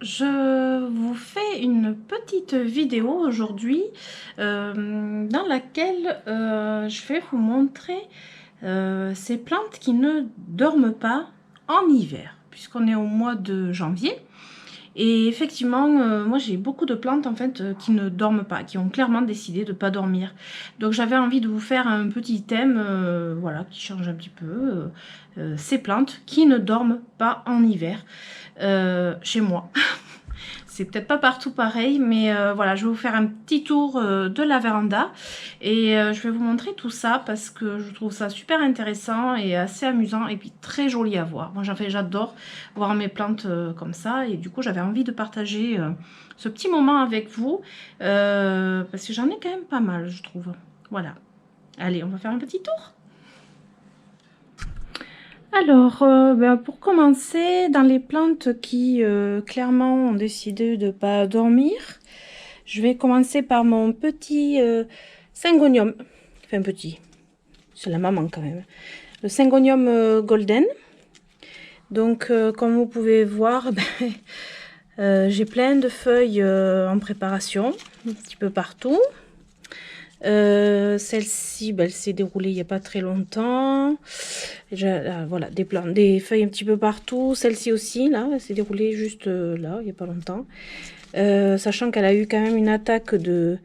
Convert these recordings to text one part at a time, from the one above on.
je vous fais une petite vidéo aujourd'hui dans laquelle je vais vous montrer ces plantes qui ne dorment pas en hiver, puisqu'on est au mois de janvier. Et effectivement, moi j'ai beaucoup de plantes en fait qui ne dorment pas, qui ont clairement décidé de ne pas dormir. Donc j'avais envie de vous faire un petit thème, voilà, qui change un petit peu. Ces plantes qui ne dorment pas en hiver chez moi. C'est peut-être pas partout pareil, mais voilà, je vais vous faire un petit tour de la véranda et je vais vous montrer tout ça parce que je trouve ça super intéressant et assez amusant et puis très joli à voir. Moi, j'adore voir mes plantes comme ça et du coup, j'avais envie de partager ce petit moment avec vous parce que j'en ai quand même pas mal, je trouve. Voilà. Allez, on va faire un petit tour. Alors, pour commencer, dans les plantes qui clairement ont décidé de ne pas dormir, je vais commencer par mon petit syngonium. Enfin petit, c'est la maman quand même. Le syngonium golden. Donc, comme vous pouvez voir, j'ai plein de feuilles en préparation, un petit peu partout. Celle-ci, elle s'est déroulée il n'y a pas très longtemps. Voilà, des feuilles un petit peu partout. Celle-ci aussi, là, elle s'est déroulée juste là, il n'y a pas longtemps. Sachant qu'elle a eu quand même une attaque de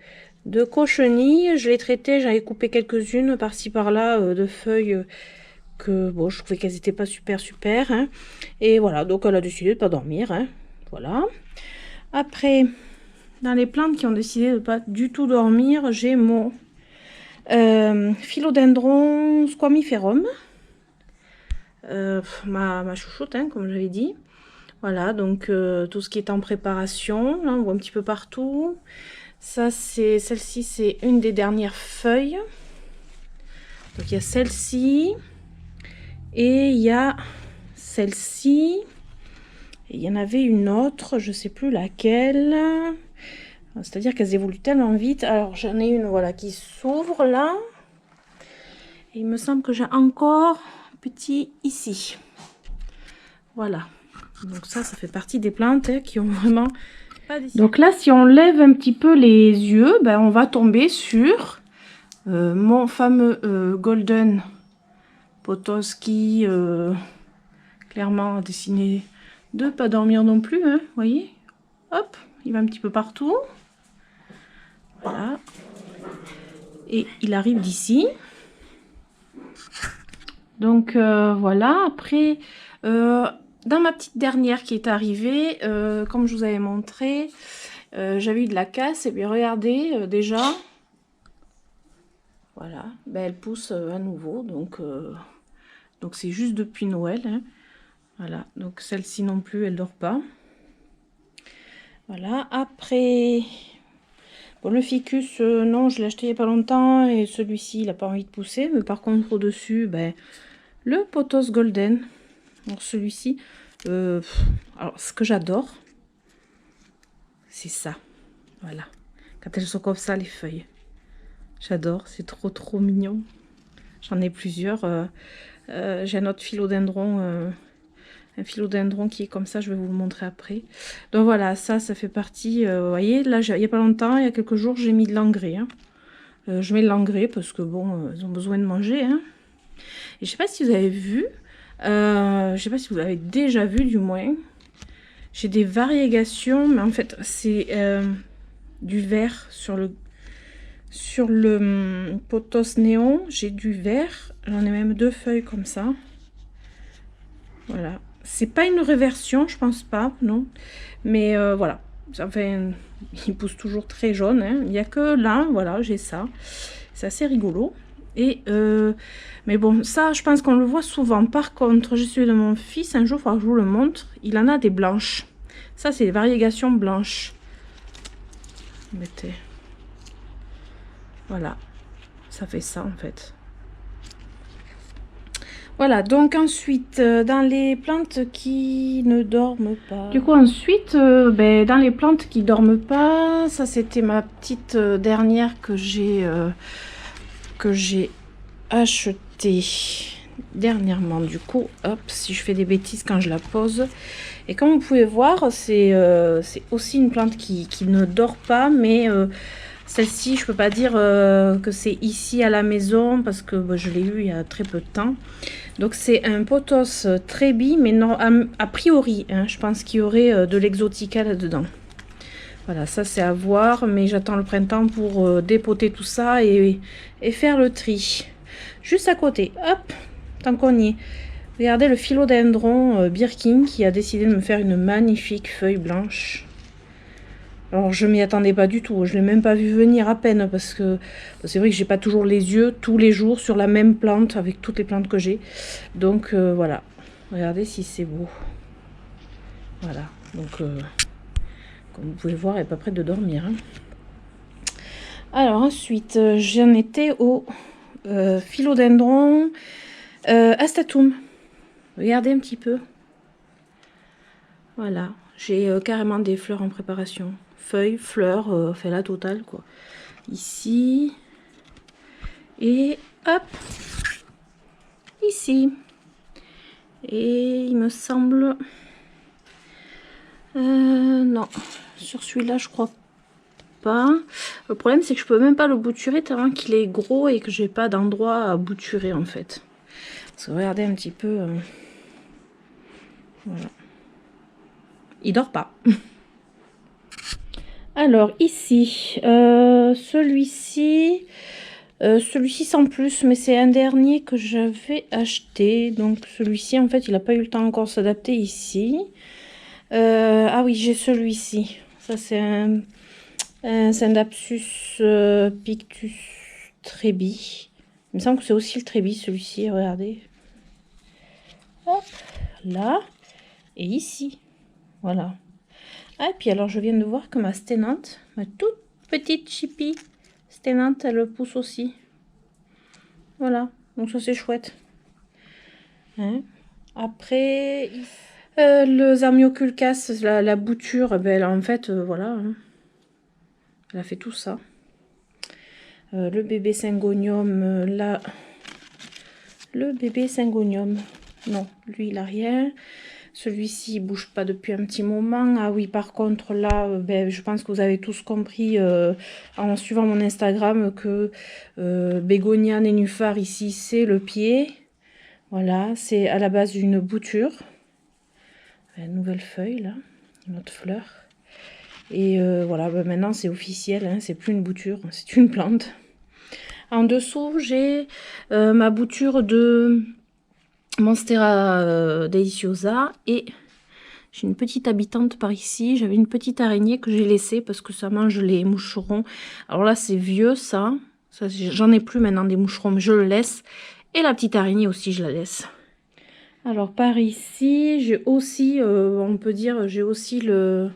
cochenille. Je l'ai traitée, j'avais coupé quelques-unes par-ci par-là de feuilles que bon, je trouvais qu'elles n'étaient pas super. Hein. Et voilà, donc elle a décidé de ne pas dormir. Hein. Voilà. Après, dans les plantes qui ont décidé de ne pas du tout dormir, j'ai mon philodendron squamiferum. Ma chouchoute, hein, comme j'avais dit. Voilà, donc tout ce qui est en préparation, là on voit un petit peu partout. Ça, c'est celle-ci, c'est une des dernières feuilles. Donc il y a celle-ci et il y a celle-ci. Et il y en avait une autre, je sais plus laquelle. C'est-à-dire qu'elles évoluent tellement vite. Alors j'en ai une, voilà, qui s'ouvre là. Et il me semble que j'ai encore petit ici. Voilà. Donc ça fait partie des plantes hein, qui ont vraiment pas décidé. Donc là, si on lève un petit peu les yeux, on va tomber sur mon fameux Golden Potos qui clairement a décidé de pas dormir non plus. Hein, vous voyez, hop, il va un petit peu partout. Voilà. Et il arrive d'ici. Donc voilà, après, dans ma petite dernière qui est arrivée, comme je vous avais montré, j'avais eu de la casse. Et bien regardez, déjà, voilà, elle pousse à nouveau. Donc c'est juste depuis Noël. Hein. Voilà, donc celle-ci non plus, elle dort pas. Voilà, après... Bon, le ficus, non, je l'ai acheté il n'y a pas longtemps et celui-ci, il n'a pas envie de pousser. Mais par contre, au-dessus, le Potos Golden. Donc celui-ci, alors ce que j'adore, c'est ça. Voilà. Quand elles sont comme ça, les feuilles. J'adore, c'est trop mignon. J'en ai plusieurs. J'ai un autre philodendron. Un philodendron qui est comme ça, je vais vous le montrer après. Donc voilà, ça fait partie, vous voyez, là, il n'y a pas longtemps, il y a quelques jours, j'ai mis de l'engrais. Hein. Je mets de l'engrais parce que, bon, ils ont besoin de manger. Hein. Et je ne sais pas si vous avez vu, je ne sais pas si vous l'avez déjà vu, du moins. J'ai des variegations, mais en fait, c'est du vert sur le potos néon. J'ai du vert, j'en ai même 2 feuilles comme ça. Voilà. C'est pas une réversion, je pense pas, non. Mais voilà. Enfin, il pousse toujours très jaune. Hein. Il n'y a que là, voilà, j'ai ça. C'est assez rigolo. Et mais bon, ça, je pense qu'on le voit souvent. Par contre, j'ai celui de mon fils. Un jour, il faudra que je vous le montre. Il en a des blanches. Ça, c'est des variegations blanches. Mettez. Voilà. Ça fait ça, en fait. Voilà, donc ensuite, dans les plantes qui ne dorment pas... Du coup, ensuite, dans les plantes qui dorment pas, ça c'était ma petite dernière que j'ai achetée dernièrement du coup. Hop, si je fais des bêtises quand je la pose. Et comme vous pouvez voir, c'est aussi une plante qui ne dort pas, mais celle-ci, je peux pas dire que c'est ici à la maison parce que bah, je l'ai eu il y a très peu de temps. Donc c'est un pothos Trebi, mais non, a priori, hein, je pense qu'il y aurait de l'exotica là-dedans. Voilà, ça c'est à voir, mais j'attends le printemps pour dépoter tout ça et faire le tri. Juste à côté, hop, tant qu'on y est. Regardez le philodendron Birkin qui a décidé de me faire une magnifique feuille blanche. Alors je m'y attendais pas du tout, je l'ai même pas vu venir à peine parce que c'est vrai que j'ai pas toujours les yeux tous les jours sur la même plante avec toutes les plantes que j'ai. Donc voilà, regardez si c'est beau. Voilà, donc comme vous pouvez voir, elle n'est pas prête de dormir. Hein. Alors ensuite, j'en étais au philodendron astatum. Regardez un petit peu. Voilà, j'ai carrément des fleurs en préparation. Feuilles, fleurs, fait la totale quoi. Ici. Et hop. Ici. Et il me semble... non, sur celui-là je crois pas. Le problème c'est que je peux même pas le bouturer tellement qu'il est gros et que j'ai pas d'endroit à bouturer en fait. Parce que regardez un petit peu. Voilà. Il dort pas. Alors ici, celui-ci sans plus, mais c'est un dernier que j'avais acheté. Donc celui-ci en fait il n'a pas eu le temps encore de s'adapter ici. Ah oui, j'ai celui-ci. Ça c'est un Syndapsus pictus trebi. Il me semble que c'est aussi le trebi celui-ci, regardez. Hop, là. Et ici. Voilà. Ah, et puis alors je viens de voir que ma sténante, ma toute petite chippie sténante, elle pousse aussi. Voilà. Donc ça c'est chouette. Hein. Après, le Zamioculcas, la bouture, ben, en fait, voilà. Hein. Elle a fait tout ça. Le bébé Syngonium, là. Le bébé Syngonium. Non, lui, il a rien. Celui-ci, il bouge pas depuis un petit moment. Ah oui, par contre, là, ben, je pense que vous avez tous compris en suivant mon Instagram que Bégonia nénuphar, ici, c'est le pied. Voilà, c'est à la base d'une bouture. Une nouvelle feuille, là. Une autre fleur. Et voilà, ben maintenant, c'est officiel. Hein, c'est plus une bouture, c'est une plante. En dessous, j'ai ma bouture de Monstera deliciosa et j'ai une petite habitante par ici. J'avais une petite araignée que j'ai laissée parce que ça mange les moucherons. Alors là, c'est vieux ça j'en ai plus maintenant des moucherons, mais je le laisse. Et la petite araignée aussi, je la laisse. Alors par ici, j'ai aussi, on peut dire, j'ai aussi le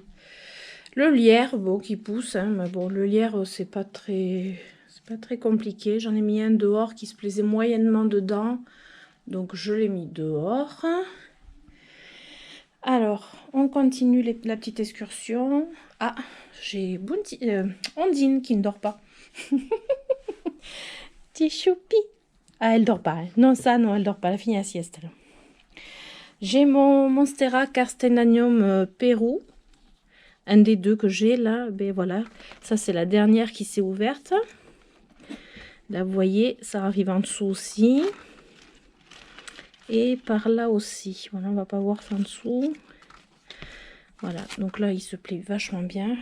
lierre, bon, qui pousse. Hein, mais bon, le lierre, c'est pas très compliqué. J'en ai mis un dehors qui se plaisait moyennement dedans. Donc je l'ai mis dehors. Alors, on continue la petite excursion. Ah, j'ai Ondine qui ne dort pas. Petit choupi. Ah, elle dort pas. Hein. Non, ça, non, elle dort pas. Elle a fini la sieste. J'ai mon Monstera Carstenanium Pérou. Un des deux que j'ai là. Ben voilà. Ça, c'est la dernière qui s'est ouverte. Là, vous voyez, ça arrive en dessous aussi. Et par là aussi. Voilà, on va pas voir ça en dessous. Voilà, donc là, il se plie vachement bien.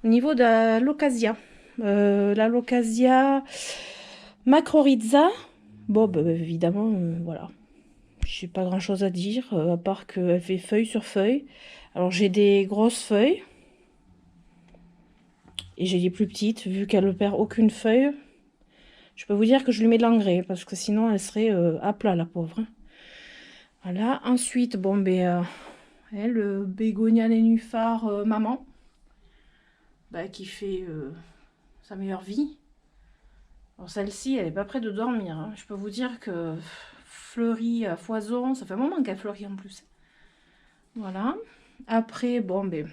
Au niveau de l'Ocasia, la Locasia macrorhiza, bon, bah, évidemment, voilà. J'ai pas grand chose à dire, à part qu'elle fait feuille sur feuille. Alors, j'ai des grosses feuilles. Et j'ai des plus petites, vu qu'elle ne perd aucune feuille. Je peux vous dire que je lui mets de l'engrais, parce que sinon, elle serait à plat, la pauvre. Voilà, ensuite, bon, ben... le Bégonia nénuphar maman, bah, qui fait sa meilleure vie. Alors celle-ci, elle n'est pas prête de dormir. Hein. Je peux vous dire que fleurit à foison, ça fait un moment qu'elle fleurit en plus. Voilà. Après, bon, ben,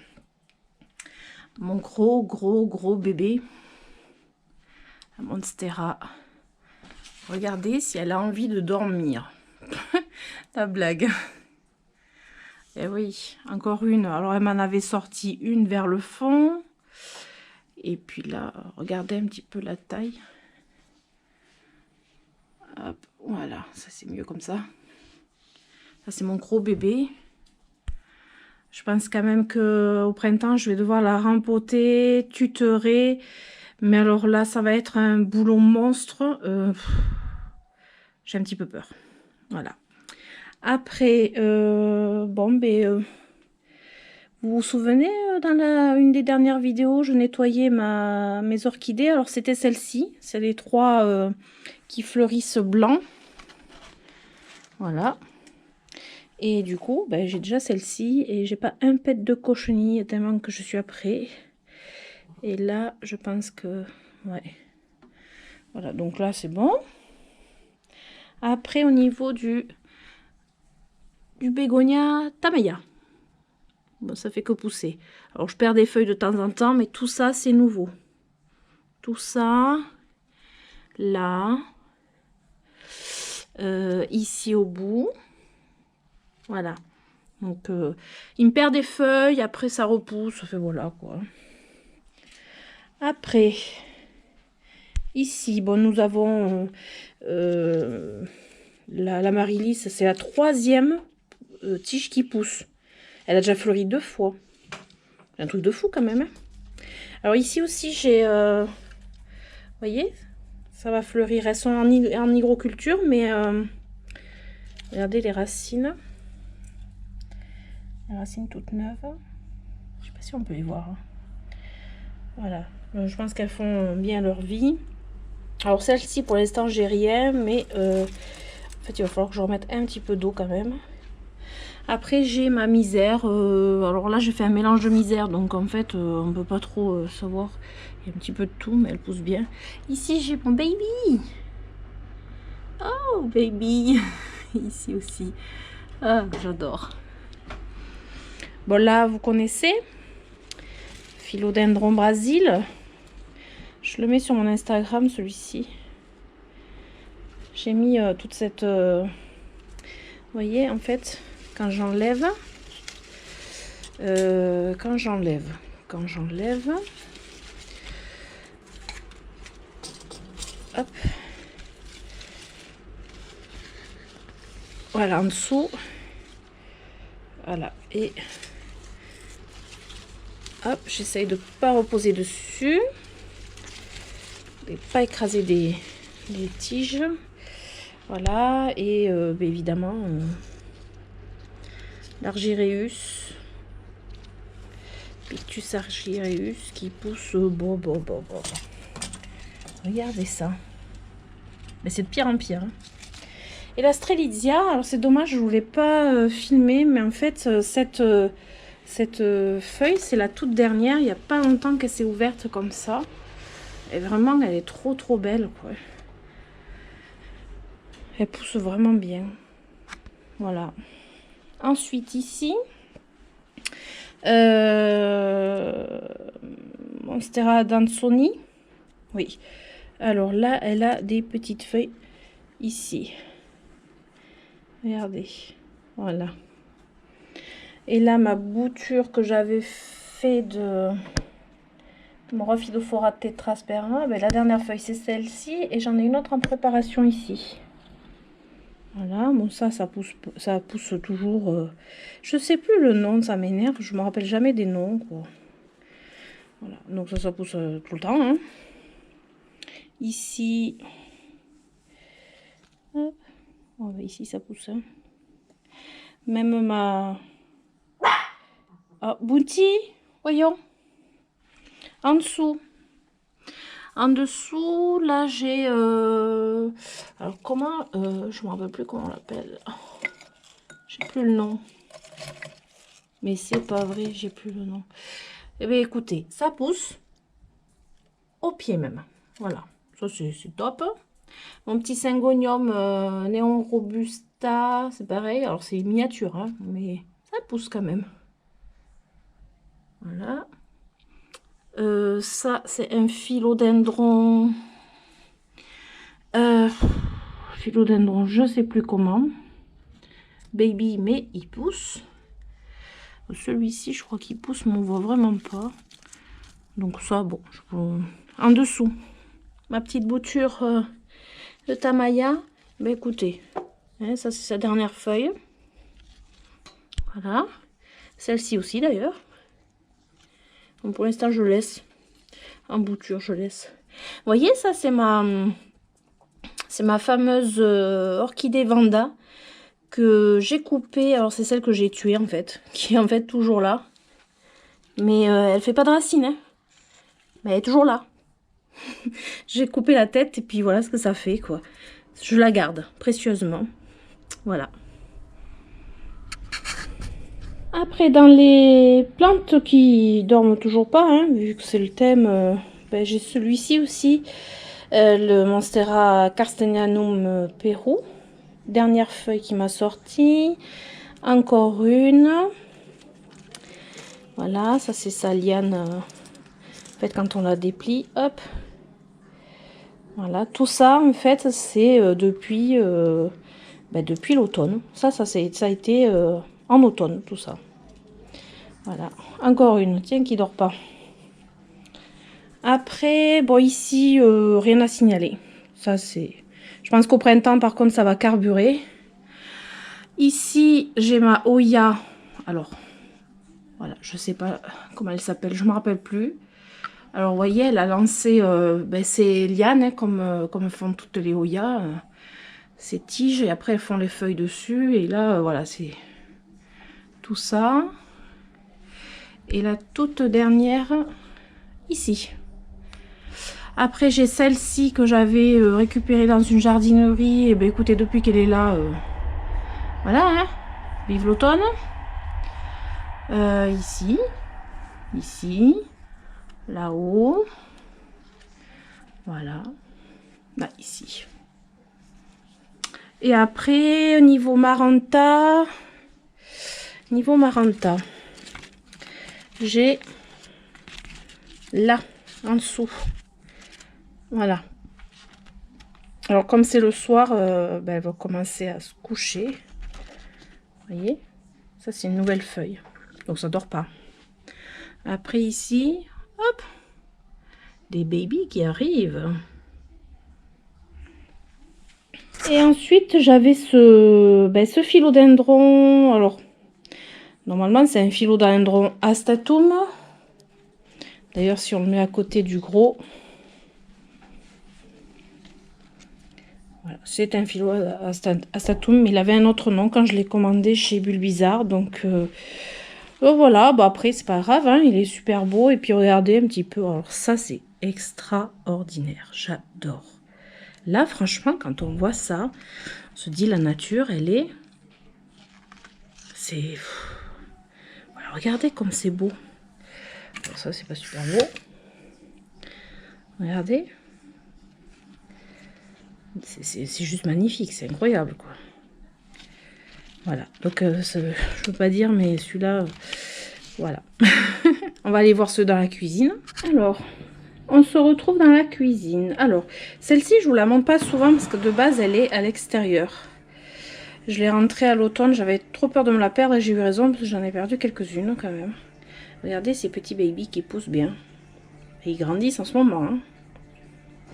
mon gros bébé, la Monstera Regardez si elle a envie de dormir. La blague. Et oui, encore une. Alors, elle m'en avait sorti une vers le fond. Et puis là, regardez un petit peu la taille. Hop, voilà, ça c'est mieux comme ça. Ça c'est mon gros bébé. Je pense quand même qu'au printemps, je vais devoir la rempoter, tutorer. Mais alors là, ça va être un boulot monstre. J'ai un petit peu peur. Voilà. Après, bon, ben... vous vous souvenez, dans une des dernières vidéos, je nettoyais mes orchidées. Alors, c'était celle-ci. C'est les 3 qui fleurissent blanc. Voilà. Et du coup, ben, j'ai déjà celle-ci. Et j'ai pas un pet de cochenille tellement que je suis après. Et là, je pense que... ouais. Voilà, donc là, c'est bon. Après, au niveau du bégonia Tamaya. Bon, ça fait que pousser. Alors, je perds des feuilles de temps en temps, mais tout ça, c'est nouveau. Tout ça, là, ici au bout. Voilà. Donc, il me perd des feuilles, après ça repousse. Ça fait voilà, quoi. Après, ici, bon, nous avons la Marilis, c'est la 3e tige qui pousse. Elle a déjà fleuri 2 fois. Un truc de fou quand même. Hein. Alors ici aussi, j'ai... vous voyez, ça va fleurir. Elles sont en hygroculture, mais... regardez les racines. Les racines toutes neuves. Je sais pas si on peut les voir. Hein. Voilà. Je pense qu'elles font bien leur vie. Alors celle-ci, pour l'instant, j'ai rien. Mais en fait, il va falloir que je remette un petit peu d'eau quand même. Après, j'ai ma misère. Alors là, j'ai fait un mélange de misère. Donc en fait, on ne peut pas trop savoir. Il y a un petit peu de tout, mais elle pousse bien. Ici, j'ai mon baby. Oh, baby. Ici aussi. Ah, j'adore. Bon, là, vous connaissez. Philodendron Brésil. Je le mets sur mon Instagram, celui-ci. J'ai mis toute cette... vous voyez, en fait, quand j'enlève... quand j'enlève... Hop. Voilà, en dessous. Voilà. Et... hop, j'essaye de ne pas reposer dessus. De ne pas écraser des tiges. Voilà. Et évidemment, l'Argyreus. Pictus argyreus qui pousse. Bon. Regardez ça. Mais c'est de pire en pire. Hein. Et la Strelitzia, alors c'est dommage, je ne voulais pas filmer, mais en fait, cette feuille, c'est la toute dernière. Il n'y a pas longtemps qu'elle s'est ouverte comme ça. Et vraiment, elle est trop belle, quoi. Elle pousse vraiment bien. Voilà. Ensuite, ici, Monstera Dansoni. Oui. Alors là, elle a des petites feuilles ici. Regardez. Voilà. Et là, ma bouture que j'avais fait de mon Rhophidophora tetraspera, ben, la dernière feuille, c'est celle-ci. Et j'en ai une autre en préparation ici. Voilà. Bon, ça pousse toujours. Je sais plus le nom, ça m'énerve. Je me rappelle jamais des noms, quoi. Voilà. Donc ça pousse tout le temps, hein. Ici, hop. Oh, bah ici ça pousse. Hein. Même ma... oh, Bounty, voyons. En dessous. En dessous, là j'ai... alors comment... je ne me rappelle plus comment on l'appelle. J'ai plus le nom. Mais c'est pas vrai, j'ai plus le nom. Eh bien écoutez, ça pousse. Au pied même. Voilà. Ça c'est top. Mon petit syngonium néon robusta, c'est pareil. Alors c'est miniature, hein, mais ça pousse quand même. Voilà. Ça c'est un philodendron. philodendron, je sais plus comment. Baby, mais il pousse. Celui-ci, je crois qu'il pousse, mais on voit vraiment pas. Donc ça, bon, en dessous, ma petite bouture de Tamaya. Ben écoutez, hein, ça c'est sa dernière feuille. Voilà. Celle-ci aussi d'ailleurs. Donc pour l'instant, je laisse. En bouture, je laisse. Vous voyez, ça c'est ma fameuse orchidée Vanda que j'ai coupée. Alors c'est celle que j'ai tuée en fait, qui est en fait toujours là. Mais elle fait pas de racines, hein. Mais elle est toujours là. J'ai coupé la tête et puis voilà ce que ça fait, quoi. Je la garde précieusement. Voilà. Après, dans les plantes qui dorment toujours pas, hein, vu que c'est le thème, ben, j'ai celui-ci aussi, le Monstera Carstenianum Peru. Dernière feuille qui m'a sorti. Encore une. Voilà, ça c'est sa liane. En fait, quand on la déplie, hop. Voilà, tout ça, en fait, c'est depuis l'automne. Ça a été en automne, tout ça. Voilà, encore une, tiens, qui dort pas. Après, bon, ici, rien à signaler. Ça, c'est... Je pense qu'au printemps, par contre, ça va carburer. Ici, j'ai ma Oya. Alors, voilà, je sais pas comment elle s'appelle, je me rappelle plus. Alors, vous voyez, elle a lancé ses lianes, hein, comme font toutes les Oya. Ces tiges, et après, elles font les feuilles dessus. Et là, voilà, c'est tout ça. Et la toute dernière, ici. Après, j'ai celle-ci que j'avais récupérée dans une jardinerie. Et bien, écoutez, depuis qu'elle est là, voilà, hein, vive l'automne. Ici, là-haut, voilà, là, ici. Et après, au niveau Maranta, j'ai là, en dessous. Voilà. Alors, comme c'est le soir, elle va commencer à se coucher. Vous voyez? Ça, c'est une nouvelle feuille. Donc, ça dort pas. Après, ici, hop, des babies qui arrivent. Et ensuite, j'avais ce philodendron. Alors, normalement, c'est un philodendron astatum. D'ailleurs, si on le met à côté du gros, voilà, c'est un philodendron mais il avait un autre nom quand je l'ai commandé chez Bulbizarre. Donc, voilà, bah après, c'est pas grave, hein, il est super beau. Et puis, regardez un petit peu. Alors, ça, c'est extraordinaire. J'adore. Là, franchement, quand on voit ça, on se dit la nature, elle est... C'est... Voilà, regardez comme c'est beau. Alors ça, c'est pas super beau. Regardez. C'est juste magnifique, c'est incroyable, quoi. Voilà, donc je peux pas dire, mais celui-là, voilà. On va aller voir ceux dans la cuisine. Alors... On se retrouve dans la cuisine. Alors, celle-ci, je vous la montre pas souvent parce que de base, elle est à l'extérieur. Je l'ai rentrée à l'automne. J'avais trop peur de me la perdre et j'ai eu raison parce que j'en ai perdu quelques-unes quand même. Regardez ces petits babies qui poussent bien. Et ils grandissent en ce moment. Hein.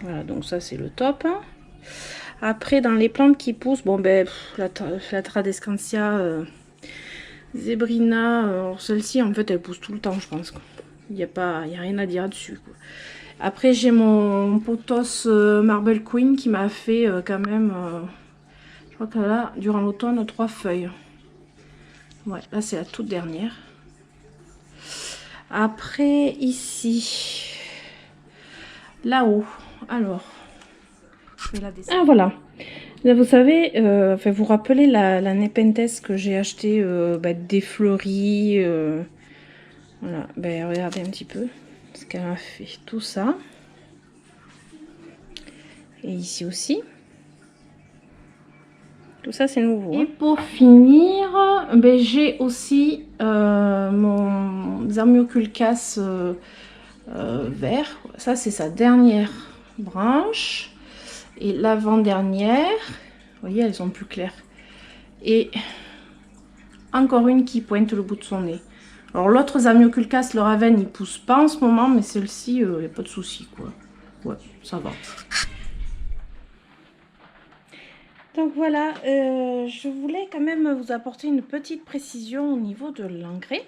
Voilà, donc ça, c'est le top. Hein. Après, dans les plantes qui poussent, bon, ben, la Tradescantia Zebrina, celle-ci, en fait, elle pousse tout le temps, je pense. Il n'y a rien à dire dessus, quoi. Après, j'ai mon potos Marble Queen qui m'a fait quand même, je crois qu'elle a, durant l'automne, 3 feuilles. Ouais, là, c'est la toute dernière. Après, ici, là-haut, alors, je vais la descendre. Ah, voilà. Là, vous savez, enfin, vous rappelez la Nepenthes que j'ai acheté des fleuris. Voilà, ben, regardez un petit peu ce qu'elle a fait, tout ça. Et ici aussi. Tout ça, c'est nouveau. Et pour finir, ben, j'ai aussi mon Zamioculcas vert. Ça, c'est sa dernière branche. Et l'avant-dernière. Vous voyez, elles sont plus claires. Et encore une qui pointe le bout de son nez. Alors l'autre Zamioculcas, le Raven, il pousse pas en ce moment, mais celle-ci, il n'y a pas de souci, quoi. Ouais, ça va. Donc voilà, je voulais quand même vous apporter une petite précision au niveau de l'engrais.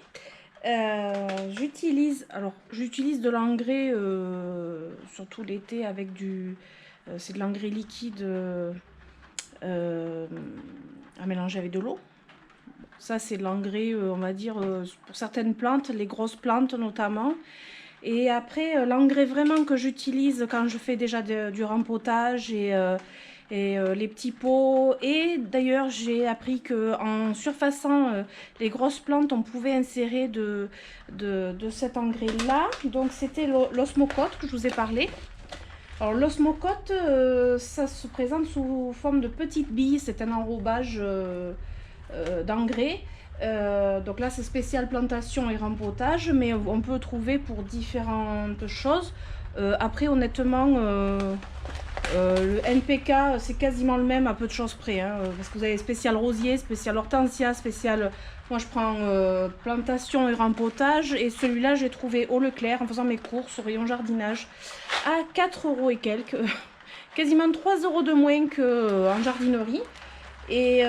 J'utilise de l'engrais surtout l'été avec du... c'est de l'engrais liquide à mélanger avec de l'eau. Ça c'est de l'engrais, on va dire, pour certaines plantes, les grosses plantes notamment. Et après, l'engrais vraiment que j'utilise quand je fais déjà du rempotage et les petits pots. Et d'ailleurs, j'ai appris qu'en surfaçant les grosses plantes, on pouvait insérer de cet engrais-là. Donc, c'était l'osmocote que je vous ai parlé. Alors, l'osmocote, ça se présente sous forme de petites billes. C'est un enrobage d'engrais. Donc là c'est spécial plantation et rempotage, mais on peut trouver pour différentes choses. Après honnêtement le NPK c'est quasiment le même à peu de choses près, hein, parce que vous avez spécial rosier, spécial hortensia, spécial... Moi je prends plantation et rempotage, et celui-là j'ai trouvé au Leclerc en faisant mes courses au rayon jardinage à 4 € et quelques, quasiment 3 € de moins qu'en jardinerie. Et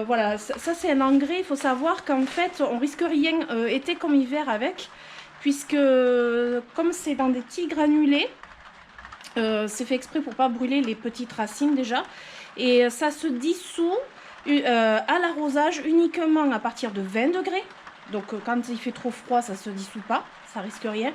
voilà, ça c'est un engrais. Il faut savoir qu'en fait on risque rien été comme hiver avec, puisque comme c'est dans des petits granulés, c'est fait exprès pour pas brûler les petites racines déjà, et ça se dissout à l'arrosage uniquement à partir de 20 degrés. Donc quand il fait trop froid ça se dissout pas, ça risque rien.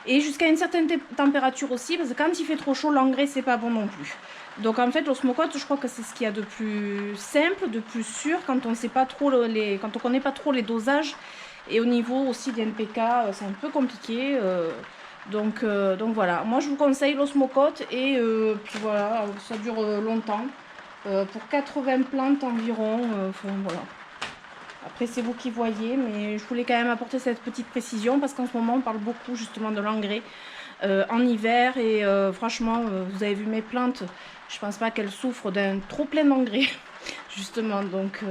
Et jusqu'à une certaine température aussi, parce que quand il fait trop chaud, l'engrais c'est pas bon non plus. Donc en fait l'osmocote, je crois que c'est ce qu'il y a de plus simple, de plus sûr, quand on sait pas trop quand on connaît pas trop les dosages. Et au niveau aussi des NPK, c'est un peu compliqué. Donc voilà, moi je vous conseille l'osmocote, et puis voilà, ça dure longtemps. Pour 80 plantes environ, enfin voilà. Après c'est vous qui voyez, mais je voulais quand même apporter cette petite précision parce qu'en ce moment on parle beaucoup justement de l'engrais en hiver, et franchement vous avez vu mes plantes, je pense pas qu'elles souffrent d'un trop plein d'engrais justement, donc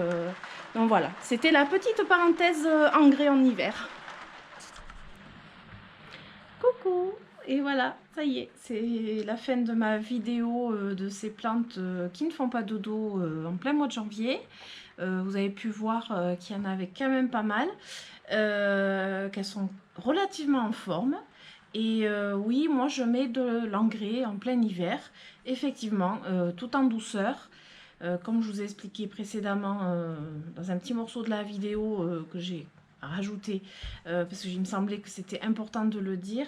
voilà, c'était la petite parenthèse engrais en hiver. Coucou, et voilà, ça y est, c'est la fin de ma vidéo de ces plantes qui ne font pas dodo en plein mois de janvier. Vous avez pu voir qu'il y en avait quand même pas mal, qu'elles sont relativement en forme. Et oui, moi je mets de l'engrais en plein hiver, effectivement, tout en douceur. Comme je vous ai expliqué précédemment dans un petit morceau de la vidéo que j'ai rajouté, parce qu'il me semblait que c'était important de le dire.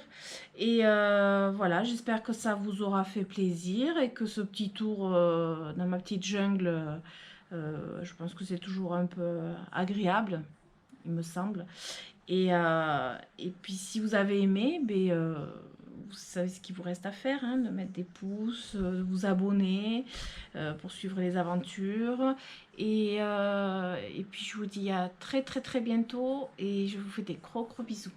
Et voilà, j'espère que ça vous aura fait plaisir, et que ce petit tour dans ma petite jungle, je pense que c'est toujours un peu agréable, il me semble. Et puis si vous avez aimé, vous savez ce qu'il vous reste à faire, hein, de mettre des pouces, de vous abonner pour suivre les aventures. Et puis je vous dis à très très très bientôt, et je vous fais des gros bisous.